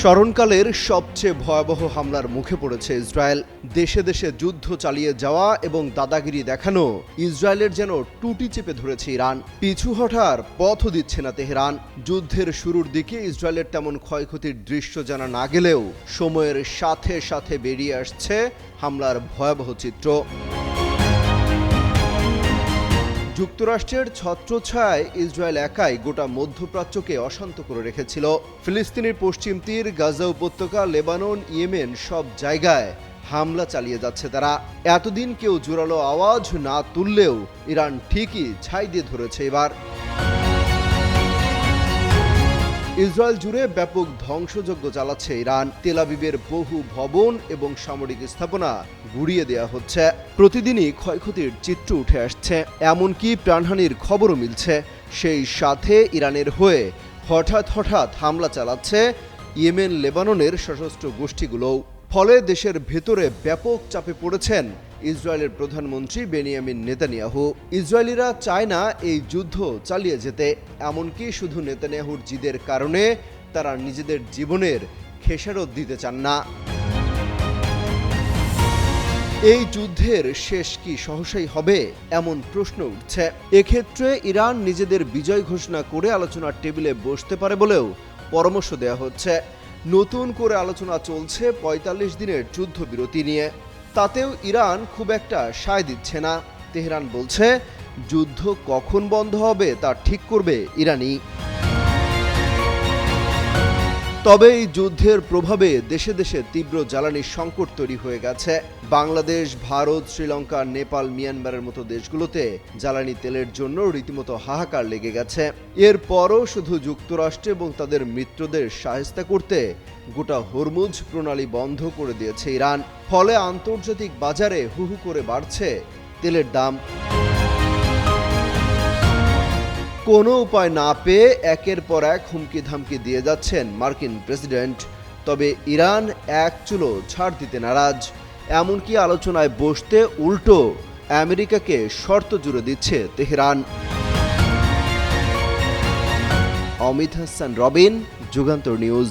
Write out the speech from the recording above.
স্মরণকালের সবচেয়ে ভয়াবহ হামলার মুখে পড়েছে ইসরায়েল। দেশে দেশে যুদ্ধ চালিয়ে যাওয়া এবং দাদাগিরি দেখানো ইসরায়েলের যেন টুটি চেপে ধরেছে ইরান। পিছু হঠার পথও দিচ্ছে না তেহরান। যুদ্ধের শুরুর দিকে ইসরায়েলের তেমন ক্ষয়ক্ষতির দৃশ্য জানা না গেলেও সময়ের সাথে সাথে বেরিয়ে আসছে হামলার ভয়াবহ চিত্র। যুক্তরাষ্ট্রের ছত্রছায়ায় ইসরায়েল একাই গোটা মধ্যপ্রাচ্যকে অশান্ত করে রেখেছিল। ফিলিস্তিনের পশ্চিম তীর, গাজা উপত্যকা, লেবানন, ইয়েমেন সব জায়গায় হামলা চালিয়ে যাচ্ছে তারা। এতদিন কেউ জোরালো আওয়াজ না তুললেও ইরান ঠিকই ছাই দিয়ে ধরেছে এবার। ইসরায়েল জুড়ে ব্যাপক ধ্বংসযজ্ঞ চালাচ্ছে ইরান। তেল আবিবের বহু ভবন এবং সামরিক স্থাপনা গুড়িয়ে দেওয়া হচ্ছে। প্রতিদিনই ক্ষয়ক্ষতির চিত্র উঠে আসছে, এমনকি প্রাণহানির খবরও মিলছে। সেই সাথে ইরানের হয়ে হঠাৎ হামলা চালাচ্ছে ইয়েমেন, লেবাননের সশস্ত্র গোষ্ঠীগুলোও। ফলে দেশের ভেতরে ব্যাপক চাপে পড়েছেন ইসরায়েলের প্রধানমন্ত্রী বেনিয়ামিন নেতানিয়াহু। ইসরায়েলিরা চায় না এই যুদ্ধ চালিয়ে যেতে, এমনকি শুধু নেতানিয়াহুর জিদের কারণে তারা নিজেদের জীবনের খেসারত দিতে চান না। এই যুদ্ধের শেষ কি সহসাই হবে, এমন প্রশ্ন উঠছে। এক্ষেত্রে ইরান নিজেদের বিজয় ঘোষণা করে আলোচনার টেবিলে বসতে পারে বলেও পরামর্শ দেওয়া হচ্ছে। নতুন করে আলোচনা চলছে ৪৫ দিনের যুদ্ধবিরতি নিয়ে। তাতেও ইরান খুব একটা সায় দিচ্ছে না। তেহরান বলছে যুদ্ধ কখন বন্ধ হবে তা ঠিক করবে ইরানি। তবে এই যুদ্ধের প্রভাবে দেশে দেশে তীব্র জ্বালানি সংকট তৈরি হয়ে গেছে। বাংলাদেশ, ভারত, শ্রীলঙ্কা, নেপাল, মিয়ানমারের মতো দেশগুলোতে জ্বালানি তেলের জন্য রীতিমতো হাহাকার লেগে গেছে। এরপরও শুধু যুক্তরাষ্ট্র এবং তাদের মিত্রদের সহায়তা করতে গোটা হরমুজ প্রণালী বন্ধ করে দিয়েছে ইরান। ফলে আন্তর্জাতিক বাজারে হু হু করে বাড়ছে তেলের দাম। কোনো উপায় না পেয়ে একের পর এক হুমকি ধামকি দিয়ে যাচ্ছেন মার্কিন প্রেসিডেন্ট। তবে ইরান এক চুলো ছাড় দিতে নারাজ। এমনকি আলোচনায় বসতে উল্টো আমেরিকাকে শর্ত জুড়ে দিচ্ছে তেহরান। অমিত হাসান রবিন, যুগান্তর নিউজ।